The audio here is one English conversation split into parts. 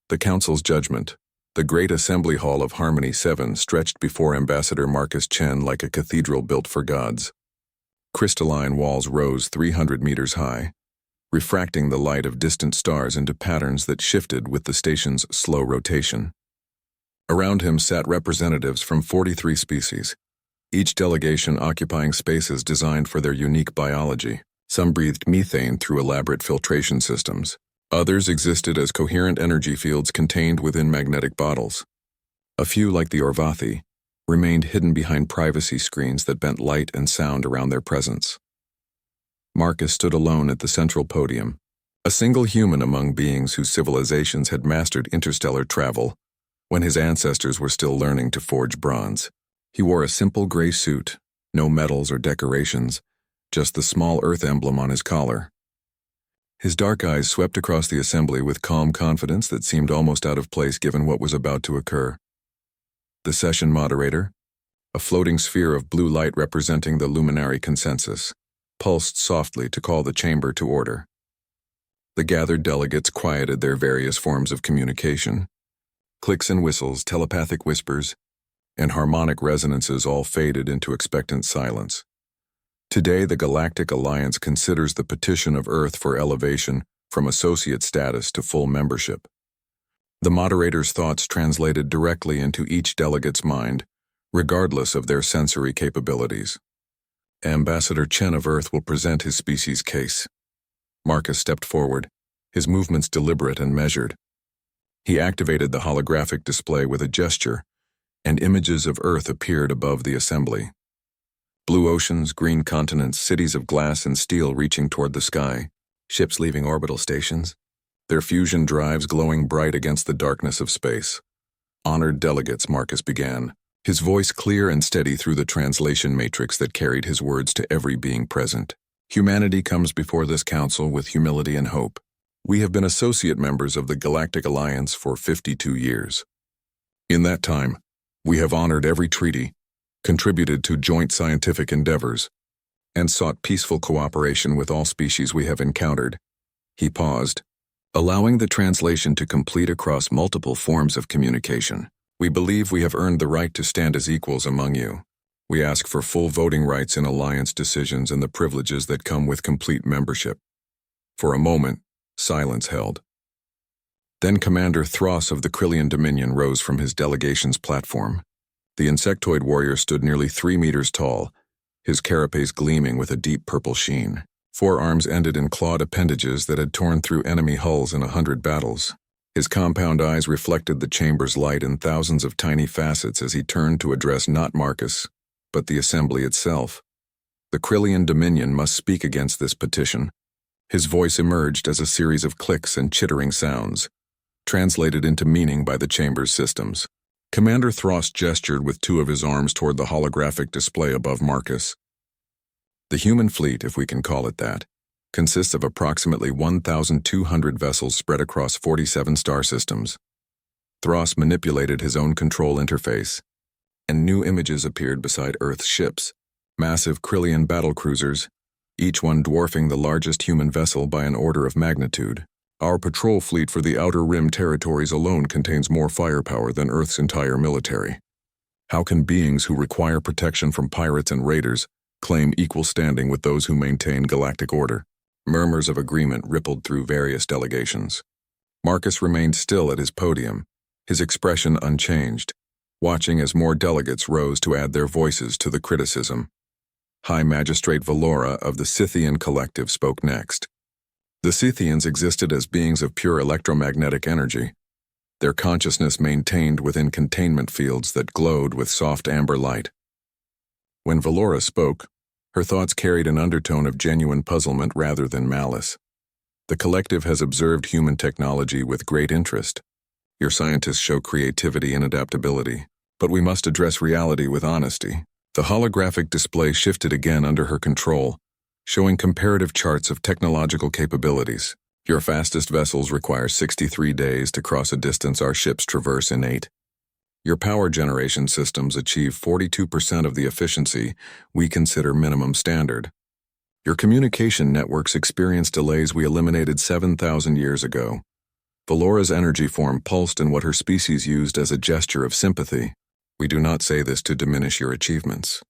The Council's judgment. The great assembly hall of Harmony 7 stretched before Ambassador Marcus Chen like a cathedral built for gods. Crystalline walls rose 300 meters high, refracting the light of distant stars into patterns that shifted with the station's slow rotation. Around him sat representatives from 43 species, each delegation occupying spaces designed for their unique biology. Some breathed methane through elaborate filtration systems. Others existed as coherent energy fields contained within magnetic bottles. A few, like the Orvathi, remained hidden behind privacy screens that bent light and sound around their presence. Marcus stood alone at the central podium, a single human among beings whose civilizations had mastered interstellar travel when his ancestors were still learning to forge bronze. He wore a simple gray suit, no medals or decorations, just the small Earth emblem on his collar. His dark eyes swept across the assembly with calm confidence that seemed almost out of place given what was about to occur. The session moderator, a floating sphere of blue light representing the luminary consensus, pulsed softly to call the chamber to order. The gathered delegates quieted their various forms of communication. Clicks and whistles, telepathic whispers, and harmonic resonances all faded into expectant silence. Today, the Galactic Alliance considers the petition of Earth for elevation from associate status to full membership. The moderator's thoughts translated directly into each delegate's mind, regardless of their sensory capabilities. Ambassador Chen of Earth will present his species' case. Marcus stepped forward, his movements deliberate and measured. He activated the holographic display with a gesture, and images of Earth appeared above the assembly. Blue oceans, green continents, cities of glass and steel reaching toward the sky, ships leaving orbital stations, their fusion drives glowing bright against the darkness of space. Honored delegates, Marcus began, his voice clear and steady through the translation matrix that carried his words to every being present. Humanity comes before this council with humility and hope. We have been associate members of the Galactic Alliance for 52 years. In that time, we have honored every treaty, contributed to joint scientific endeavors, and sought peaceful cooperation with all species we have encountered. He paused, allowing the translation to complete across multiple forms of communication. We believe we have earned the right to stand as equals among you. We ask for full voting rights in Alliance decisions and the privileges that come with complete membership. For a moment, silence held. Then Commander Thros of the Krillian Dominion rose from his delegation's platform. The insectoid warrior stood nearly 3 meters tall, his carapace gleaming with a deep purple sheen. Forearms ended in clawed appendages that had torn through enemy hulls in 100 battles. His compound eyes reflected the chamber's light in thousands of tiny facets as he turned to address not Marcus, but the assembly itself. The Krillian Dominion must speak against this petition. His voice emerged as a series of clicks and chittering sounds, translated into meaning by the chamber's systems. Commander Thros gestured with 2 of his arms toward the holographic display above Marcus. The human fleet, if we can call it that, consists of approximately 1,200 vessels spread across 47 star systems. Thros manipulated his own control interface, and new images appeared beside Earth's ships, massive Krillian battlecruisers, each one dwarfing the largest human vessel by an order of magnitude. Our patrol fleet for the Outer Rim territories alone contains more firepower than Earth's entire military. How can beings who require protection from pirates and raiders claim equal standing with those who maintain galactic order? Murmurs of agreement rippled through various delegations. Marcus remained still at his podium, his expression unchanged, watching as more delegates rose to add their voices to the criticism. High Magistrate Valora of the Scythian Collective spoke next. The Scythians existed as beings of pure electromagnetic energy, their consciousness maintained within containment fields that glowed with soft amber light. When Valora spoke, her thoughts carried an undertone of genuine puzzlement rather than malice. The collective has observed human technology with great interest. Your scientists show creativity and adaptability, but we must address reality with honesty. The holographic display shifted again under her control, showing comparative charts of technological capabilities. Your fastest vessels require 63 days to cross a distance our ships traverse in 8. Your power generation systems achieve 42% of the efficiency we consider minimum standard. Your communication networks experience delays we eliminated 7,000 years ago. Valora's energy form pulsed in what her species used as a gesture of sympathy. We do not say this to diminish your achievements.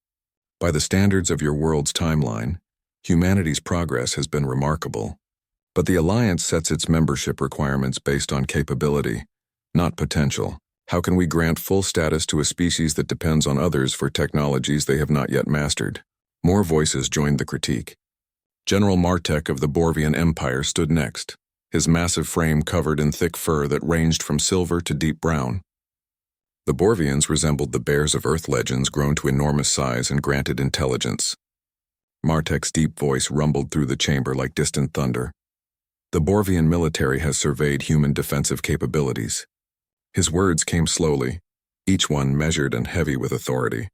By the standards of your world's timeline, humanity's progress has been remarkable. But the Alliance sets its membership requirements based on capability, not potential. How can we grant full status to a species that depends on others for technologies they have not yet mastered? More voices joined the critique. General Martek of the Borvian Empire stood next, his massive frame covered in thick fur that ranged from silver to deep brown. The Borvians resembled the bears of Earth legends grown to enormous size and granted intelligence. Martek's deep voice rumbled through the chamber like distant thunder. The Borvian military has surveyed human defensive capabilities. His words came slowly, each one measured and heavy with authority.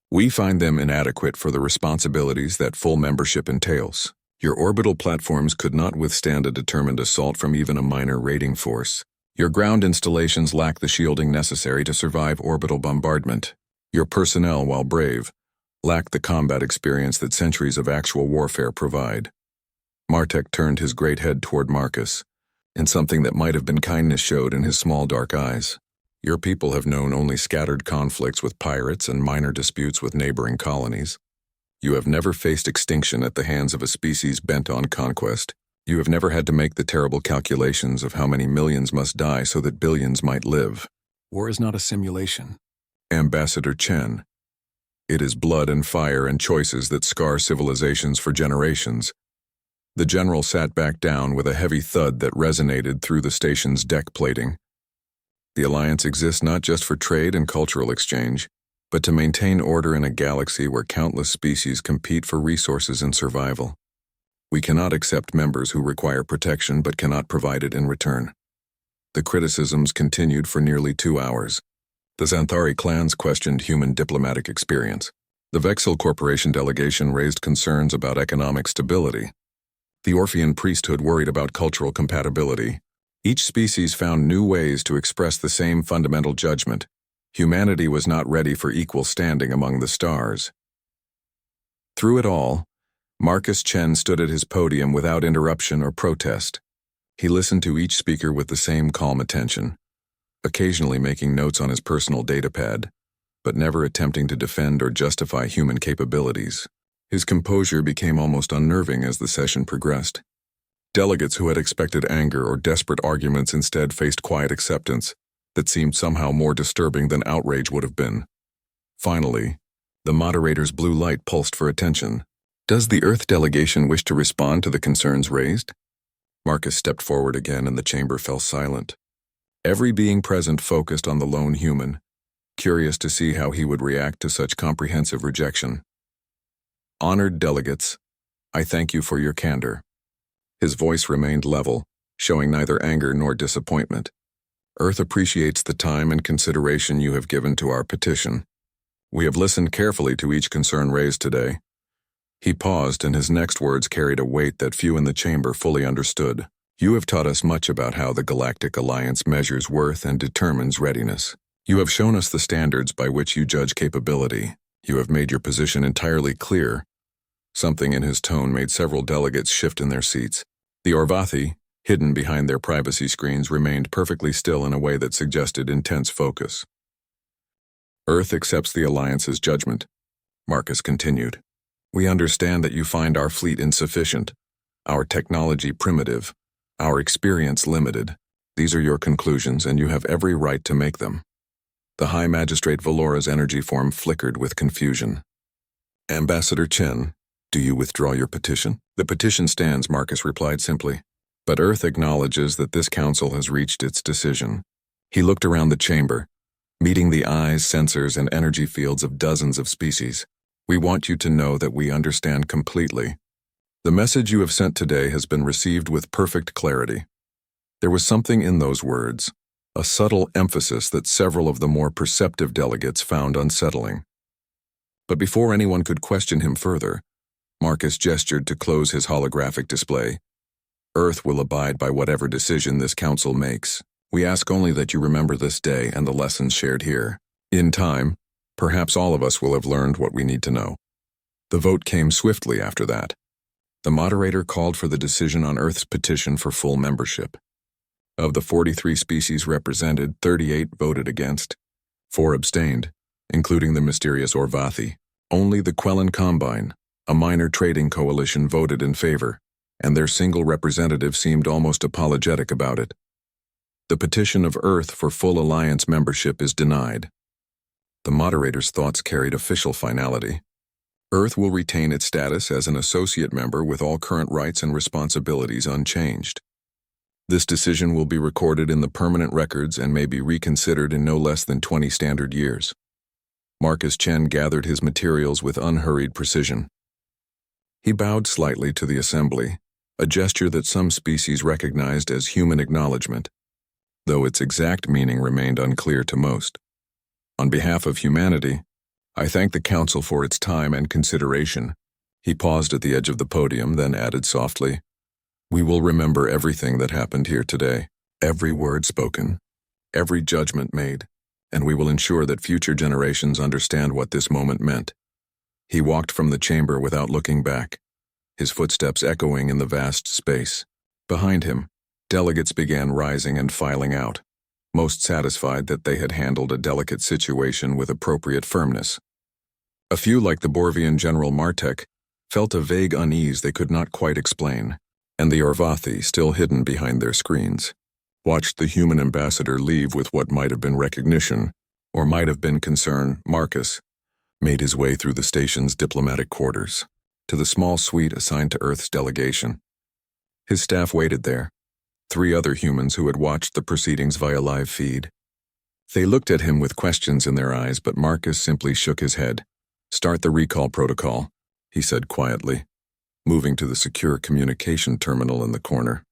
We find them inadequate for the responsibilities that full membership entails. Your orbital platforms could not withstand a determined assault from even a minor raiding force. Your ground installations lack the shielding necessary to survive orbital bombardment. Your personnel, while brave, lack the combat experience that centuries of actual warfare provide. Martek turned his great head toward Marcus, and something that might have been kindness showed in his small dark eyes. Your people have known only scattered conflicts with pirates and minor disputes with neighboring colonies. You have never faced extinction at the hands of a species bent on conquest. You have never had to make the terrible calculations of how many millions must die so that billions might live. War is not a simulation. Ambassador Chen. It is blood and fire and choices that scar civilizations for generations. The general sat back down with a heavy thud that resonated through the station's deck plating. The Alliance exists not just for trade and cultural exchange, but to maintain order in a galaxy where countless species compete for resources and survival. We cannot accept members who require protection but cannot provide it in return. The criticisms continued for nearly 2 hours. The Xanthari clans questioned human diplomatic experience. The Vexil Corporation delegation raised concerns about economic stability. The Orphean priesthood worried about cultural compatibility. Each species found new ways to express the same fundamental judgment. Humanity was not ready for equal standing among the stars. Through it all, Marcus Chen stood at his podium without interruption or protest. He listened to each speaker with the same calm attention, occasionally making notes on his personal datapad, but never attempting to defend or justify human capabilities. His composure became almost unnerving as the session progressed. Delegates who had expected anger or desperate arguments instead faced quiet acceptance that seemed somehow more disturbing than outrage would have been. Finally, the moderator's blue light pulsed for attention. Does the Earth delegation wish to respond to the concerns raised? Marcus stepped forward again and the chamber fell silent. Every being present focused on the lone human, curious to see how he would react to such comprehensive rejection. Honored delegates, I thank you for your candor. His voice remained level, showing neither anger nor disappointment. Earth appreciates the time and consideration you have given to our petition. We have listened carefully to each concern raised today. He paused, and his next words carried a weight that few in the chamber fully understood. You have taught us much about how the Galactic Alliance measures worth and determines readiness. You have shown us the standards by which you judge capability. You have made your position entirely clear. Something in his tone made several delegates shift in their seats. The Orvathi, hidden behind their privacy screens, remained perfectly still in a way that suggested intense focus. Earth accepts the Alliance's judgment, Marcus continued. We understand that you find our fleet insufficient, our technology primitive, our experience limited. These are your conclusions, and you have every right to make them. The High Magistrate Valora's energy form flickered with confusion. Ambassador Chen, do you withdraw your petition? The petition stands, Marcus replied simply. But Earth acknowledges that this council has reached its decision. He looked around the chamber, meeting the eyes, sensors, and energy fields of dozens of species. We want you to know that we understand completely. The message you have sent today has been received with perfect clarity. There was something in those words, a subtle emphasis that several of the more perceptive delegates found unsettling. But before anyone could question him further, Marcus gestured to close his holographic display. Earth will abide by whatever decision this council makes. We ask only that you remember this day and the lessons shared here. In time, perhaps all of us will have learned what we need to know. The vote came swiftly after that. The moderator called for the decision on Earth's petition for full membership. Of the 43 species represented, 38 voted against. 4 abstained, including the mysterious Orvathi. Only the Quellan Combine, a minor trading coalition, voted in favor, and their single representative seemed almost apologetic about it. The petition of Earth for full alliance membership is denied. The moderator's thoughts carried official finality. Earth will retain its status as an associate member with all current rights and responsibilities unchanged. This decision will be recorded in the permanent records and may be reconsidered in no less than 20 standard years. Marcus Chen gathered his materials with unhurried precision. He bowed slightly to the assembly, a gesture that some species recognized as human acknowledgement, though its exact meaning remained unclear to most. On behalf of humanity, I thank the Council for its time and consideration. He paused at the edge of the podium, then added softly, "We will remember everything that happened here today, every word spoken, every judgment made, and we will ensure that future generations understand what this moment meant." He walked from the chamber without looking back, his footsteps echoing in the vast space. Behind him, delegates began rising and filing out, most satisfied that they had handled a delicate situation with appropriate firmness. A few, like the Borvian General Martek, felt a vague unease they could not quite explain, and the Orvathi, still hidden behind their screens, watched the human ambassador leave with what might have been recognition, or might have been concern. Marcus made his way through the station's diplomatic quarters, to the small suite assigned to Earth's delegation. His staff waited there, 3 other humans who had watched the proceedings via live feed. They looked at him with questions in their eyes, but Marcus simply shook his head. "Start the recall protocol," he said quietly, moving to the secure communication terminal in the corner.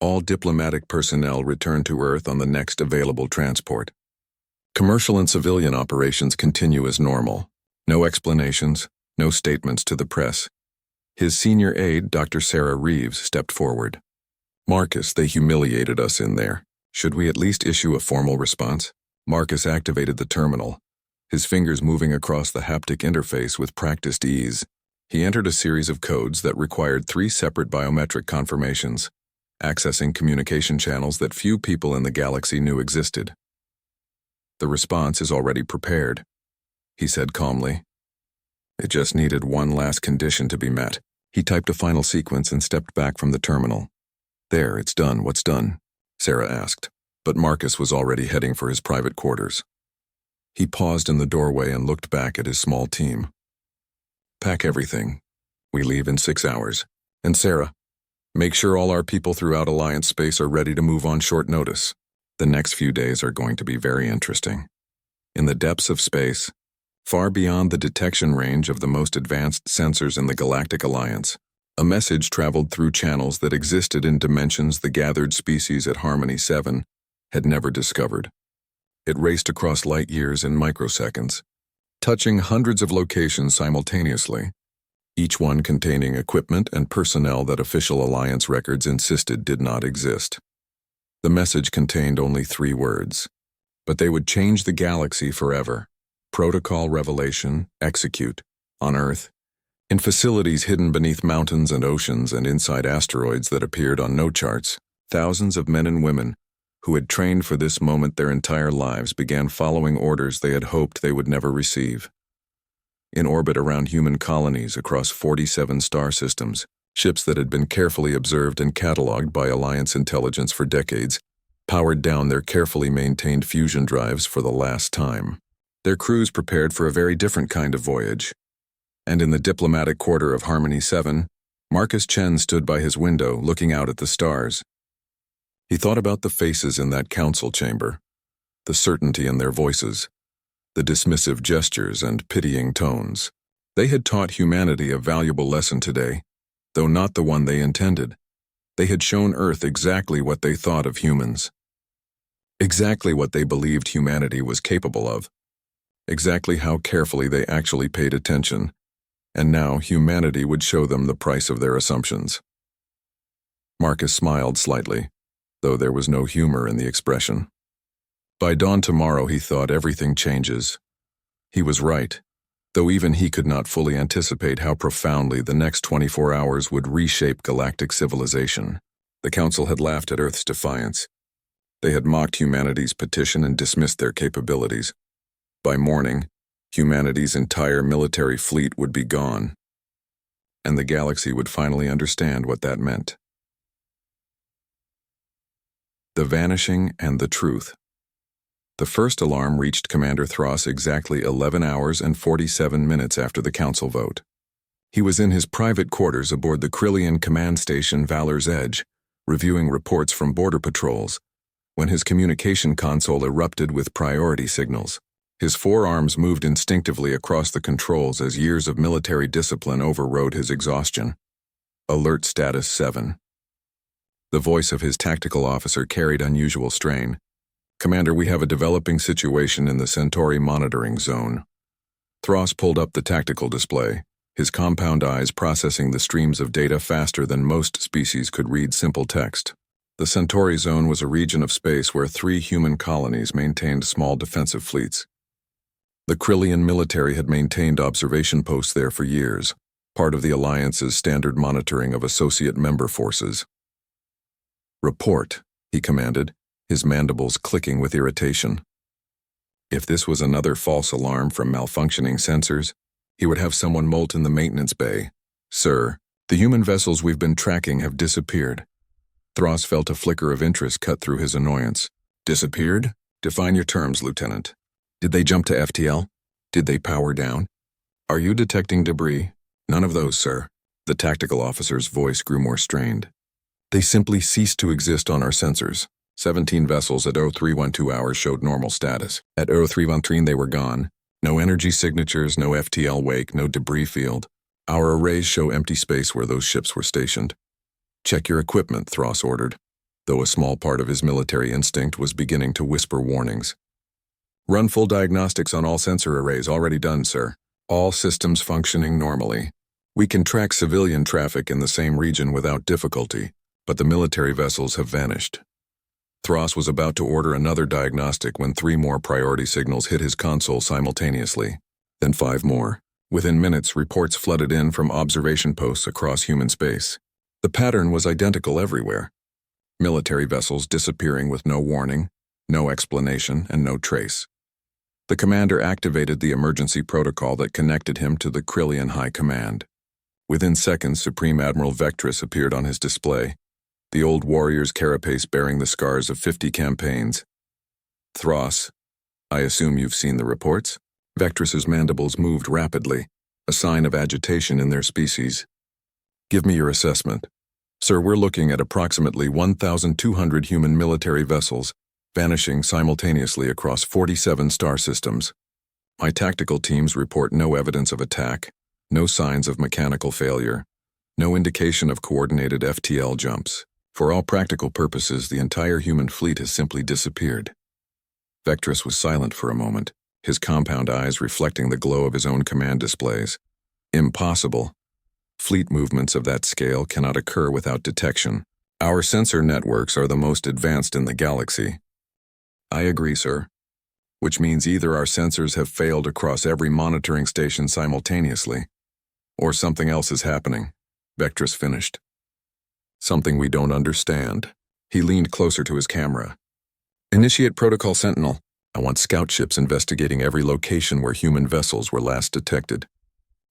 "All diplomatic personnel return to Earth on the next available transport. Commercial and civilian operations continue as normal. No explanations, no statements to the press." His senior aide, Dr. Sarah Reeves, stepped forward. "Marcus, they humiliated us in there. Should we at least issue a formal response?" Marcus activated the terminal, his fingers moving across the haptic interface with practiced ease. He entered a series of codes that required 3 separate biometric confirmations, accessing communication channels that few people in the galaxy knew existed. "The response is already prepared," he said calmly. It just needed one last condition to be met. He typed a final sequence and stepped back from the terminal. "There, it's done. What's done?" Sarah asked, but Marcus was already heading for his private quarters. He paused in the doorway and looked back at his small team. "Pack everything. We leave in 6 hours. And Sarah, make sure all our people throughout Alliance space are ready to move on short notice. The next few days are going to be very interesting. In the depths of space, far beyond the detection range of the most advanced sensors in the Galactic Alliance, a message traveled through channels that existed in dimensions the gathered species at Harmony 7 had never discovered. It raced across light years in microseconds, touching hundreds of locations simultaneously, each one containing equipment and personnel that official Alliance records insisted did not exist. The message contained only 3 words, but they would change the galaxy forever. Protocol revelation, execute, on Earth, in facilities hidden beneath mountains and oceans and inside asteroids that appeared on no charts. Thousands of men and women who had trained for this moment their entire lives began following orders they had hoped they would never receive. In orbit around human colonies across 47 star systems, ships that had been carefully observed and cataloged by Alliance intelligence for decades powered down their carefully maintained fusion drives for the last time. Their crews prepared for a very different kind of voyage. And in the diplomatic quarter of Harmony 7, Marcus Chen stood by his window looking out at the stars. He thought about the faces in that council chamber, the certainty in their voices, the dismissive gestures and pitying tones. They had taught humanity a valuable lesson today, though not the one they intended. They had shown Earth exactly what they thought of humans, exactly what they believed humanity was capable of, exactly how carefully they actually paid attention, and now humanity would show them the price of their assumptions. Marcus smiled slightly, though there was no humor in the expression. By dawn tomorrow, he thought, everything changes. He was right, though even he could not fully anticipate how profoundly the next 24 hours would reshape galactic civilization. The Council had laughed at Earth's defiance. They had mocked humanity's petition and dismissed their capabilities. By morning, humanity's entire military fleet would be gone, and the galaxy would finally understand what that meant. The Vanishing and the Truth. The first alarm reached Commander Thros exactly 11 hours and 47 minutes after the Council vote. He was in his private quarters aboard the Krillian command station Valor's Edge, reviewing reports from border patrols, when his communication console erupted with priority signals. His forearms moved instinctively across the controls as years of military discipline overrode his exhaustion. Alert Status 7. The voice of his tactical officer carried unusual strain. Commander, we have a developing situation in the Centauri monitoring zone. Thros pulled up the tactical display, his compound eyes processing the streams of data faster than most species could read simple text. The Centauri zone was a region of space where 3 human colonies maintained small defensive fleets. The Krillian military had maintained observation posts there for years, part of the Alliance's standard monitoring of associate member forces. Report, he commanded, his mandibles clicking with irritation. If this was another false alarm from malfunctioning sensors, he would have someone molt in the maintenance bay. Sir, the human vessels we've been tracking have disappeared. Thros felt a flicker of interest cut through his annoyance. Disappeared? Define your terms, Lieutenant. Did they jump to FTL? Did they power down? Are you detecting debris? None of those, sir. The tactical officer's voice grew more strained. They simply ceased to exist on our sensors. 17 vessels at 0312 hours showed normal status. At 0313 they were gone. No energy signatures, no FTL wake, no debris field. Our arrays show empty space where those ships were stationed. Check your equipment, Thros ordered, though a small part of his military instinct was beginning to whisper warnings. Run full diagnostics on all sensor arrays. Already done, sir. All systems functioning normally. We can track civilian traffic in the same region without difficulty, but the military vessels have vanished. Thros was about to order another diagnostic when 3 more priority signals hit his console simultaneously, then 5 more. Within minutes, reports flooded in from observation posts across human space. The pattern was identical everywhere. Military vessels disappearing with no warning, no explanation, and no trace. The commander activated the emergency protocol that connected him to the Krillian High Command. Within seconds, Supreme Admiral Vectrus appeared on his display, the old warrior's carapace bearing the scars of 50 campaigns. Thros, I assume you've seen the reports? Vectrus's mandibles moved rapidly, a sign of agitation in their species. Give me your assessment. Sir, we're looking at approximately 1,200 human military vessels, vanishing simultaneously across 47 star systems. My tactical teams report no evidence of attack, no signs of mechanical failure, no indication of coordinated FTL jumps. For all practical purposes, the entire human fleet has simply disappeared. Vectrus was silent for a moment, his compound eyes reflecting the glow of his own command displays. Impossible. Fleet movements of that scale cannot occur without detection. Our sensor networks are the most advanced in the galaxy. I agree, sir. Which means either our sensors have failed across every monitoring station simultaneously, or something else is happening, Vectrus finished. Something we don't understand. He leaned closer to his camera. Initiate Protocol Sentinel. I want scout ships investigating every location where human vessels were last detected.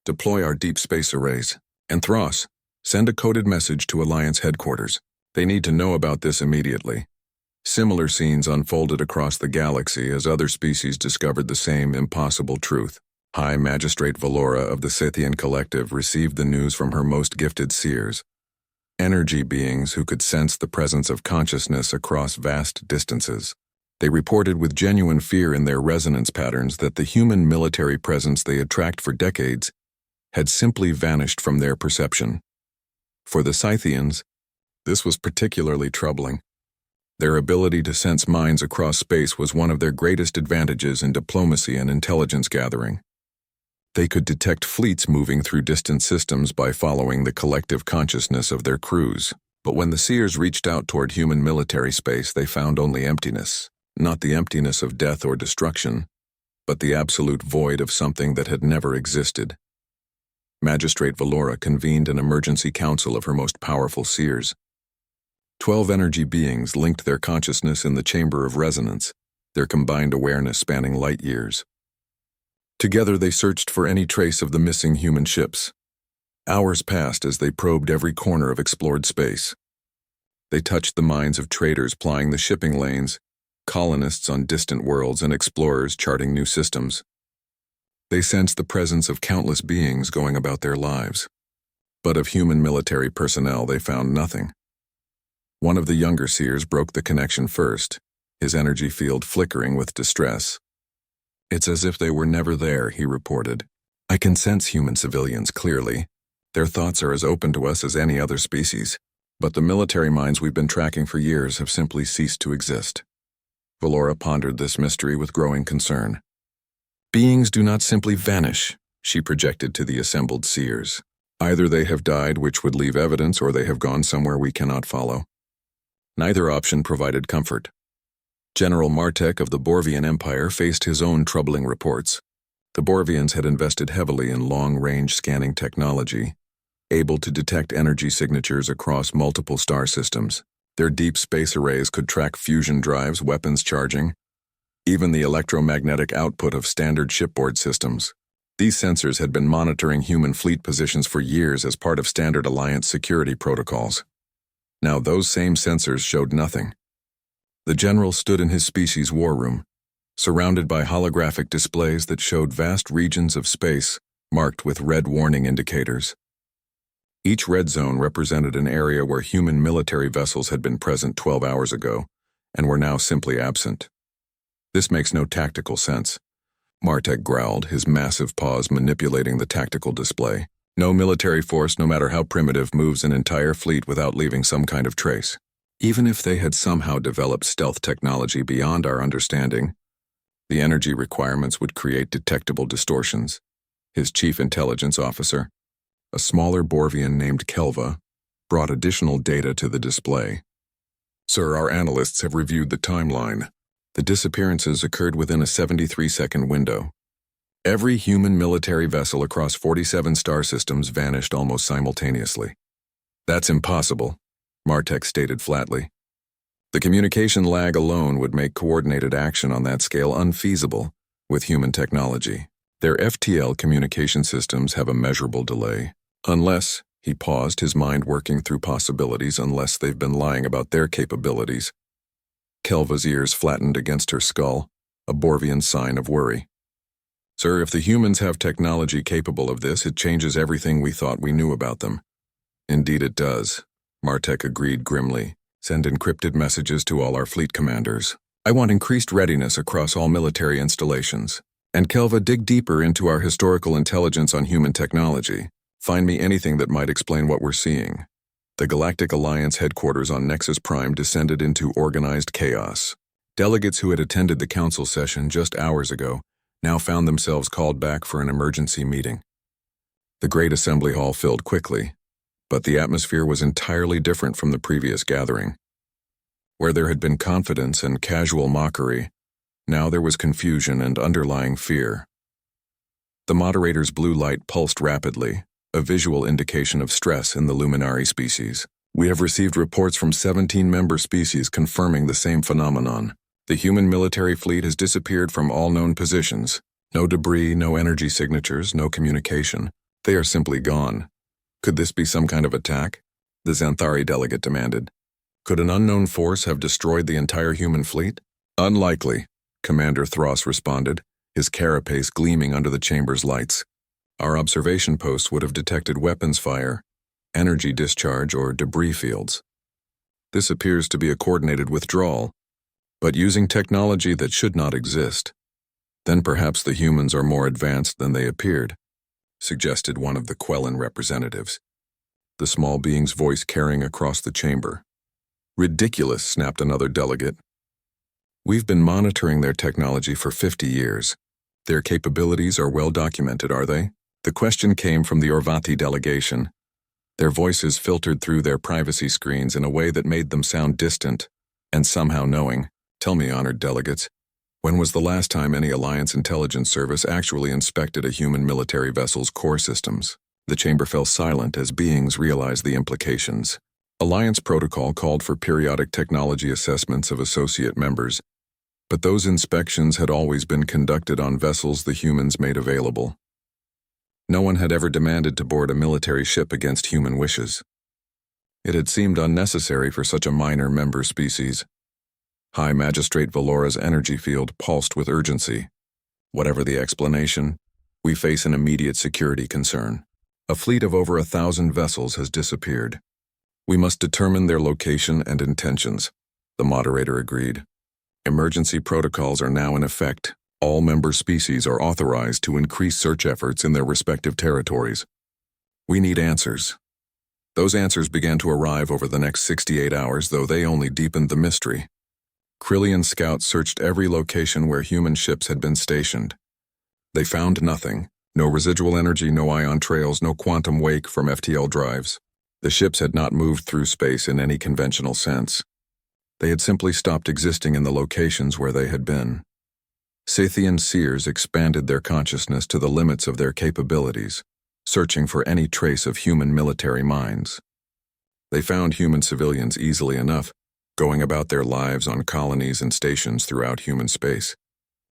Deploy our deep space arrays. And Thros, send a coded message to Alliance headquarters. They need to know about this immediately. Similar scenes unfolded across the galaxy as other species discovered the same impossible truth. High Magistrate Valora of the Scythian Collective received the news from her most gifted seers, energy beings who could sense the presence of consciousness across vast distances. They reported with genuine fear in their resonance patterns that the human military presence they had tracked for decades had simply vanished from their perception. For the Scythians, this was particularly troubling. Their ability to sense minds across space was one of their greatest advantages in diplomacy and intelligence gathering. They could detect fleets moving through distant systems by following the collective consciousness of their crews. But when the seers reached out toward human military space, they found only emptiness. Not the emptiness of death or destruction, but the absolute void of something that had never existed. Magistrate Valora convened an emergency council of her most powerful seers. 12 energy beings linked their consciousness in the chamber of resonance, their combined awareness spanning light years. Together they searched for any trace of the missing human ships. Hours passed as they probed every corner of explored space. They touched the minds of traders plying the shipping lanes, colonists on distant worlds, and explorers charting new systems. They sensed the presence of countless beings going about their lives. But of human military personnel they found nothing. One of the younger seers broke the connection first, his energy field flickering with distress. "It's as if they were never there," he reported. "I can sense human civilians clearly. Their thoughts are as open to us as any other species. But the military minds we've been tracking for years have simply ceased to exist." Valora pondered this mystery with growing concern. "Beings do not simply vanish," she projected to the assembled seers. "Either they have died, which would leave evidence, or they have gone somewhere we cannot follow." Neither option provided comfort. General Martek of the Borvian Empire faced his own troubling reports. The Borvians had invested heavily in long-range scanning technology, able to detect energy signatures across multiple star systems. Their deep space arrays could track fusion drives, weapons charging, even the electromagnetic output of standard shipboard systems. These sensors had been monitoring human fleet positions for years as part of standard Alliance security protocols. Now those same sensors showed nothing. The general stood in his species' war room, surrounded by holographic displays that showed vast regions of space marked with red warning indicators. Each red zone represented an area where human military vessels had been present 12 hours ago and were now simply absent. "This makes no tactical sense," Martek growled, his massive paws manipulating the tactical display. "No military force, no matter how primitive, moves an entire fleet without leaving some kind of trace. Even if they had somehow developed stealth technology beyond our understanding, the energy requirements would create detectable distortions." His chief intelligence officer, a smaller Borvian named Kelva, brought additional data to the display. "Sir, our analysts have reviewed the timeline. The disappearances occurred within a 73-second window. Every human military vessel across 47 star systems vanished almost simultaneously." "That's impossible," Martek stated flatly. "The communication lag alone would make coordinated action on that scale unfeasible with human technology. Their FTL communication systems have a measurable delay. Unless," he paused, his mind working through possibilities, "unless they've been lying about their capabilities." Kelva's ears flattened against her skull, a Borvian sign of worry. "Sir, if the humans have technology capable of this, it changes everything we thought we knew about them." "Indeed it does," Martek agreed grimly. "Send encrypted messages to all our fleet commanders. I want increased readiness across all military installations. And Kelva, dig deeper into our historical intelligence on human technology. Find me anything that might explain what we're seeing." The Galactic Alliance headquarters on Nexus Prime descended into organized chaos. Delegates who had attended the council session just hours ago now found themselves called back for an emergency meeting. The great assembly hall filled quickly, but the atmosphere was entirely different from the previous gathering. Where there had been confidence and casual mockery, now there was confusion and underlying fear. The moderator's blue light pulsed rapidly, a visual indication of stress in the luminary species. "We have received reports from 17 member species confirming the same phenomenon. The human military fleet has disappeared from all known positions. No debris, no energy signatures, no communication. They are simply gone. Could this be some kind of attack?" the Xanthari delegate demanded. "Could an unknown force have destroyed the entire human fleet?" "Unlikely," Commander Thross responded, his carapace gleaming under the chamber's lights. "Our observation posts would have detected weapons fire, energy discharge, or debris fields. This appears to be a coordinated withdrawal, but using technology that should not exist. Then perhaps the humans are more advanced than they appeared," suggested one of the Quellan representatives, the small being's voice carrying across the chamber. "Ridiculous," snapped another delegate. "We've been monitoring their technology for 50 years. Their capabilities are well documented, are they?" The question came from the Orvati delegation. Their voices filtered through their privacy screens in a way that made them sound distant and somehow knowing. "Tell me, honored delegates, when was the last time any Alliance intelligence service actually inspected a human military vessel's core systems?" The chamber fell silent as beings realized the implications. Alliance protocol called for periodic technology assessments of associate members, but those inspections had always been conducted on vessels the humans made available. No one had ever demanded to board a military ship against human wishes. It had seemed unnecessary for such a minor member species. High Magistrate Valora's energy field pulsed with urgency. Whatever the explanation, we face an immediate security concern. A fleet of over 1,000 vessels has disappeared. We must determine their location and intentions, the moderator agreed. Emergency protocols are now in effect. All member species are authorized to increase search efforts in their respective territories. We need answers. Those answers began to arrive over the next 68 hours, though they only deepened the mystery. Krillian scouts searched every location where human ships had been stationed. They found nothing. No residual energy, no ion trails, no quantum wake from FTL drives. The ships had not moved through space in any conventional sense. They had simply stopped existing in the locations where they had been. Scythian seers expanded their consciousness to the limits of their capabilities, searching for any trace of human military minds. They found human civilians easily enough, going about their lives on colonies and stations throughout human space.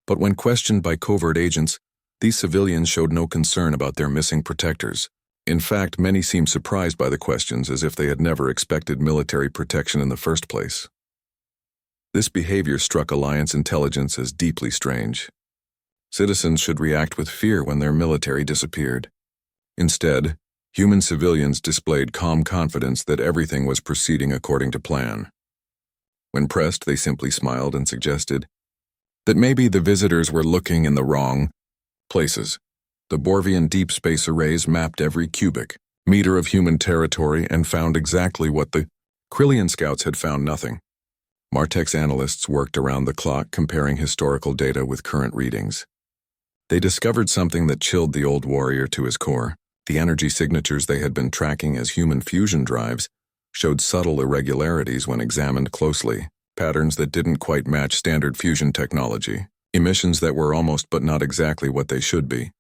But when questioned by covert agents, these civilians showed no concern about their missing protectors. In fact, many seemed surprised by the questions, as if they had never expected military protection in the first place. This behavior struck Alliance intelligence as deeply strange. Citizens should react with fear when their military disappeared. Instead, human civilians displayed calm confidence that everything was proceeding according to plan. When pressed, they simply smiled and suggested that maybe the visitors were looking in the wrong places. The Borvian deep space arrays mapped every cubic meter of human territory and found exactly what the Krillian scouts had found: nothing. Martek's analysts worked around the clock comparing historical data with current readings. They discovered something that chilled the old warrior to his core. The energy signatures they had been tracking as human fusion drives showed subtle irregularities when examined closely, patterns that didn't quite match standard fusion technology, emissions that were almost but not exactly what they should be.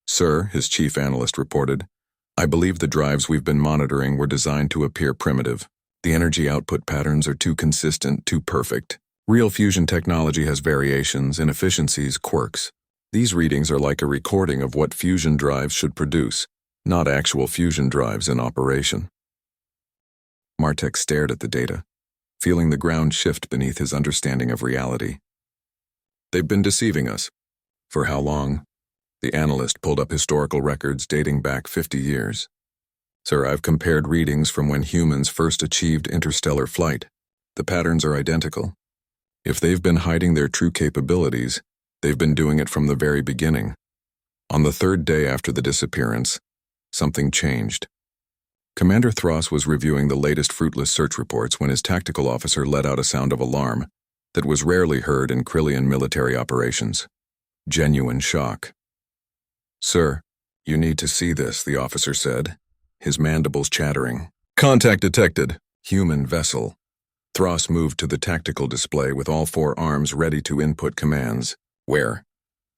"Sir," his chief analyst reported, "I believe the drives we've been monitoring were designed to appear primitive. The energy output patterns are too consistent, too perfect. Real fusion technology has variations, inefficiencies, quirks. These readings are like a recording of what fusion drives should produce, not actual fusion drives in operation." Martek stared at the data, feeling the ground shift beneath his understanding of reality. "They've been deceiving us. For how long?" The analyst pulled up historical records dating back 50 years. "Sir, I've compared readings from when humans first achieved interstellar flight. The patterns are identical. If they've been hiding their true capabilities, they've been doing it from the very beginning. On the third day after the disappearance, something changed." Commander Thross was reviewing the latest fruitless search reports when his tactical officer let out a sound of alarm that was rarely heard in Krillian military operations. Genuine shock. "Sir, you need to see this," the officer said, his mandibles chattering. "Contact detected. Human vessel." Thross moved to the tactical display with all four arms ready to input commands. "Where?"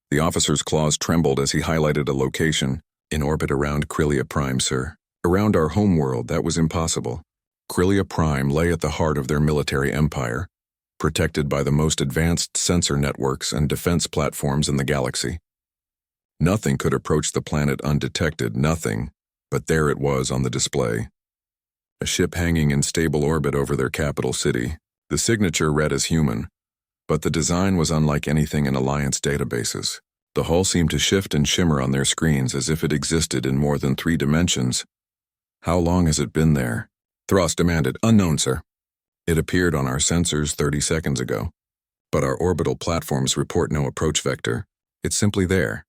The officer's claws trembled as he highlighted a location. "In orbit around Krillia Prime, sir. Around our homeworld, that was impossible." Krillia Prime lay at the heart of their military empire, protected by the most advanced sensor networks and defense platforms in the galaxy. Nothing could approach the planet undetected, nothing, but there it was on the display. A ship hanging in stable orbit over their capital city. The signature read as human, but the design was unlike anything in Alliance databases. The hull seemed to shift and shimmer on their screens as if it existed in more than 3 dimensions. "How long has it been there?" Thross demanded. "Unknown, sir. It appeared on our sensors 30 seconds ago, but our orbital platforms report no approach vector. It's simply there,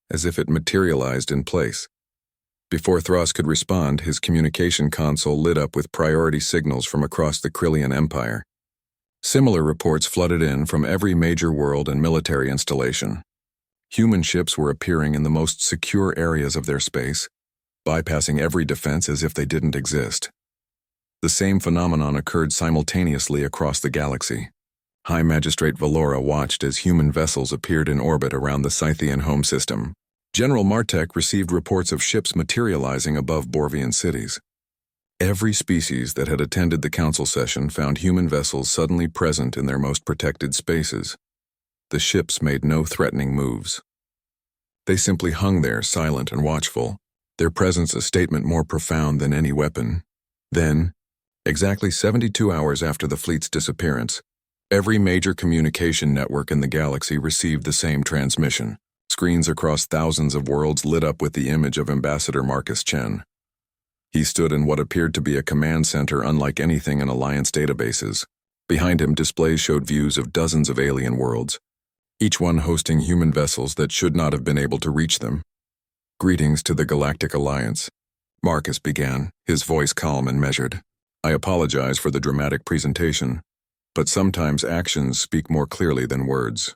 as if it materialized in place." Before Thross could respond, his communication console lit up with priority signals from across the Krillian Empire. Similar reports flooded in from every major world and military installation. Human ships were appearing in the most secure areas of their space, bypassing every defense as if they didn't exist. The same phenomenon occurred simultaneously across the galaxy. High Magistrate Valora watched as human vessels appeared in orbit around the Scythian home system. General Martek received reports of ships materializing above Borvian cities. Every species that had attended the council session found human vessels suddenly present in their most protected spaces. The ships made no threatening moves. They simply hung there, silent and watchful, their presence a statement more profound than any weapon. Then, exactly 72 hours after the fleet's disappearance, every major communication network in the galaxy received the same transmission. Screens across thousands of worlds lit up with the image of Ambassador Marcus Chen. He stood in what appeared to be a command center unlike anything in Alliance databases. Behind him, displays showed views of dozens of alien worlds, each one hosting human vessels that should not have been able to reach them. "Greetings to the Galactic Alliance," Marcus began, his voice calm and measured. "I apologize for the dramatic presentation, but sometimes actions speak more clearly than words."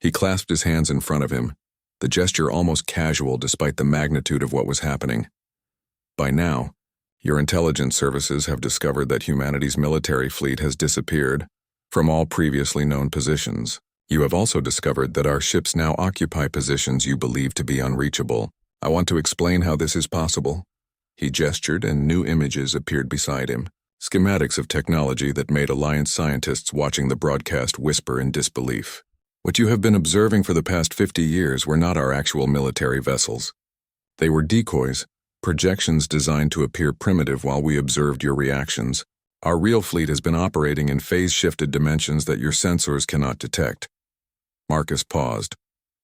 He clasped his hands in front of him, the gesture almost casual despite the magnitude of what was happening. "By now, your intelligence services have discovered that humanity's military fleet has disappeared from all previously known positions. You have also discovered that our ships now occupy positions you believe to be unreachable. I want to explain how this is possible." He gestured and new images appeared beside him, schematics of technology that made Alliance scientists watching the broadcast whisper in disbelief. "What you have been observing for the past 50 years were not our actual military vessels. They were decoys, projections designed to appear primitive while we observed your reactions. Our real fleet has been operating in phase-shifted dimensions that your sensors cannot detect." Marcus paused,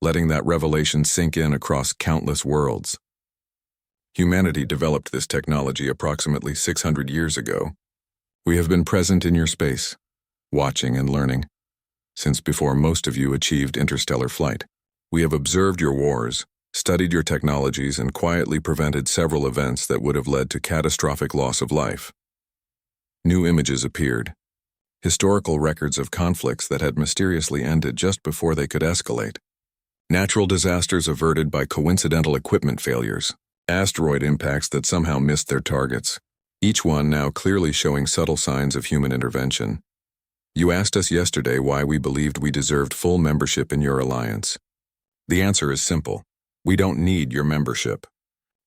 letting that revelation sink in across countless worlds. Humanity developed this technology approximately 600 years ago. We have been present in your space, watching and learning, since before most of you achieved interstellar flight. We have observed your wars, studied your technologies, and quietly prevented several events that would have led to catastrophic loss of life. New images appeared, historical records of conflicts that had mysteriously ended just before they could escalate. Natural disasters averted by coincidental equipment failures, asteroid impacts that somehow missed their targets, each one now clearly showing subtle signs of human intervention. You asked us yesterday why we believed we deserved full membership in your alliance. The answer is simple. We don't need your membership.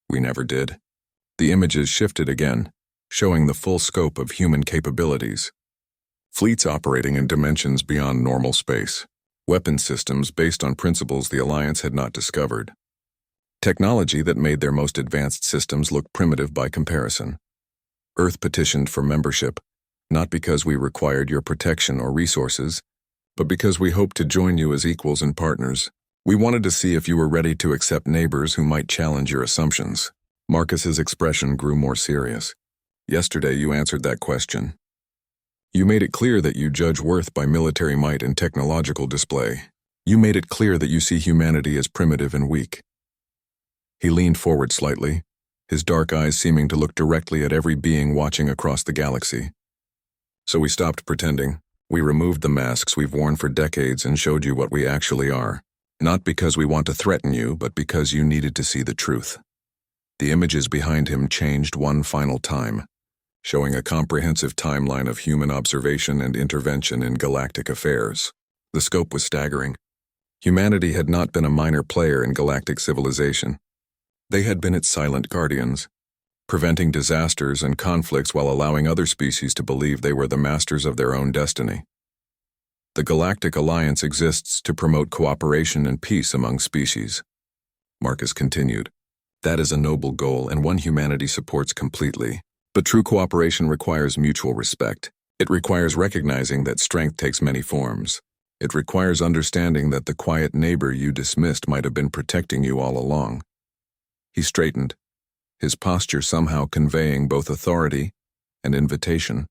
We never did. The images shifted again, showing the full scope of human capabilities. Fleets operating in dimensions beyond normal space. Weapon systems based on principles the Alliance had not discovered. Technology that made their most advanced systems look primitive by comparison. Earth petitioned for membership, not because we required your protection or resources, but because we hoped to join you as equals and partners. We wanted to see if you were ready to accept neighbors who might challenge your assumptions. Marcus's expression grew more serious. Yesterday you answered that question. You made it clear that you judge worth by military might and technological display. You made it clear that you see humanity as primitive and weak. He leaned forward slightly, his dark eyes seeming to look directly at every being watching across the galaxy. So we stopped pretending. We removed the masks we've worn for decades and showed you what we actually are. Not because we want to threaten you, but because you needed to see the truth. The images behind him changed one final time, showing a comprehensive timeline of human observation and intervention in galactic affairs. The scope was staggering. Humanity had not been a minor player in galactic civilization. They had been its silent guardians, preventing disasters and conflicts while allowing other species to believe they were the masters of their own destiny. The Galactic Alliance exists to promote cooperation and peace among species. Marcus continued. That is a noble goal and one humanity supports completely. But true cooperation requires mutual respect. It requires recognizing that strength takes many forms. It requires understanding that the quiet neighbor you dismissed might have been protecting you all along. He straightened, his posture somehow conveying both authority and invitation.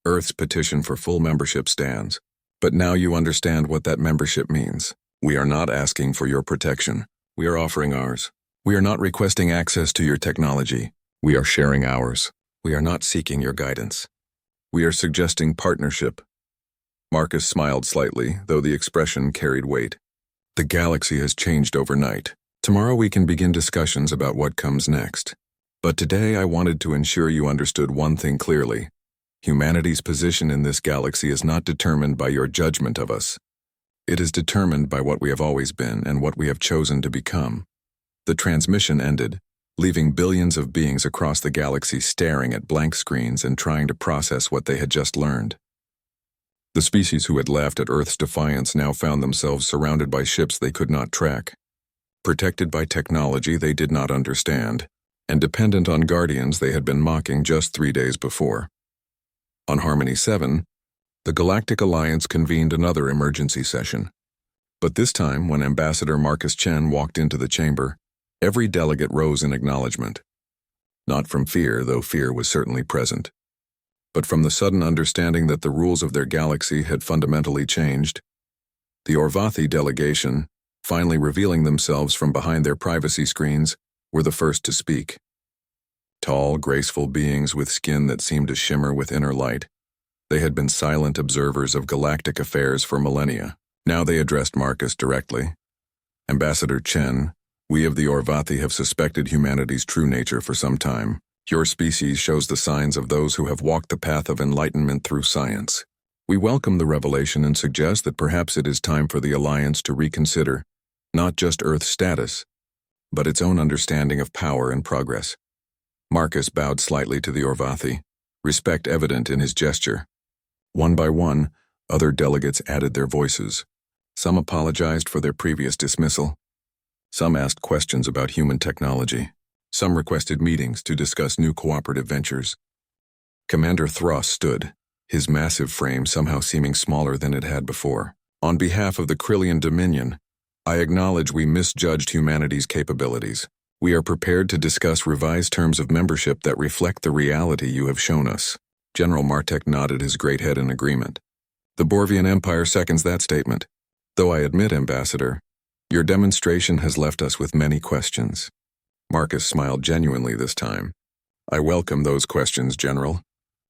Earth's petition for full membership stands. But now you understand what that membership means. We are not asking for your protection. We are offering ours. We are not requesting access to your technology. We are sharing ours. We are not seeking your guidance. We are suggesting partnership. Marcus smiled slightly, though the expression carried weight. The galaxy has changed overnight. Tomorrow we can begin discussions about what comes next. But today I wanted to ensure you understood one thing clearly. Humanity's position in this galaxy is not determined by your judgment of us. It is determined by what we have always been and what we have chosen to become. The transmission ended, leaving billions of beings across the galaxy staring at blank screens and trying to process what they had just learned. The species who had laughed at Earth's defiance now found themselves surrounded by ships they could not track, protected by technology they did not understand, and dependent on guardians they had been mocking just 3 days before. On Harmony 7, the Galactic Alliance convened another emergency session. But this time, when Ambassador Marcus Chen walked into the chamber, every delegate rose in acknowledgement. Not from fear, though fear was certainly present, but from the sudden understanding that the rules of their galaxy had fundamentally changed. The Orvathi delegation, finally revealing themselves from behind their privacy screens, were the first to speak. Tall, graceful beings with skin that seemed to shimmer with inner light, they had been silent observers of galactic affairs for millennia. Now they addressed Marcus directly. Ambassador Chen, we of the Orvathi have suspected humanity's true nature for some time. Your species shows the signs of those who have walked the path of enlightenment through science. We welcome the revelation and suggest that perhaps it is time for the Alliance to reconsider not just Earth's status, but its own understanding of power and progress. Marcus bowed slightly to the Orvathi, respect evident in his gesture. One by one, other delegates added their voices. Some apologized for their previous dismissal. Some asked questions about human technology. Some requested meetings to discuss new cooperative ventures. Commander Thross stood, his massive frame somehow seeming smaller than it had before. On behalf of the Krillian Dominion, I acknowledge we misjudged humanity's capabilities. We are prepared to discuss revised terms of membership that reflect the reality you have shown us. General Martek nodded his great head in agreement. The Borvian Empire seconds that statement. Though I admit, Ambassador, your demonstration has left us with many questions. Marcus smiled genuinely this time. I welcome those questions, General.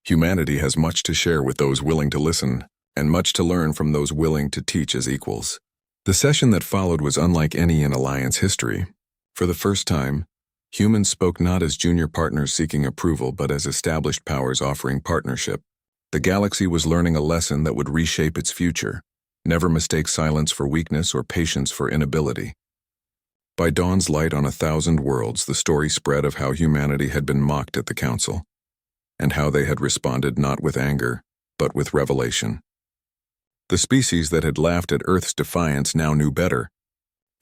Humanity has much to share with those willing to listen, and much to learn from those willing to teach as equals. The session that followed was unlike any in Alliance history. For the first time, humans spoke not as junior partners seeking approval, but as established powers offering partnership. The galaxy was learning a lesson that would reshape its future. Never mistake silence for weakness or patience for inability. By dawn's light on 1,000 worlds, the story spread of how humanity had been mocked at the Council, and how they had responded not with anger, but with revelation. The species that had laughed at Earth's defiance now knew better,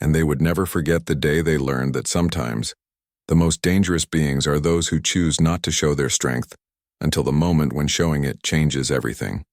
and they would never forget the day they learned that sometimes the most dangerous beings are those who choose not to show their strength until the moment when showing it changes everything.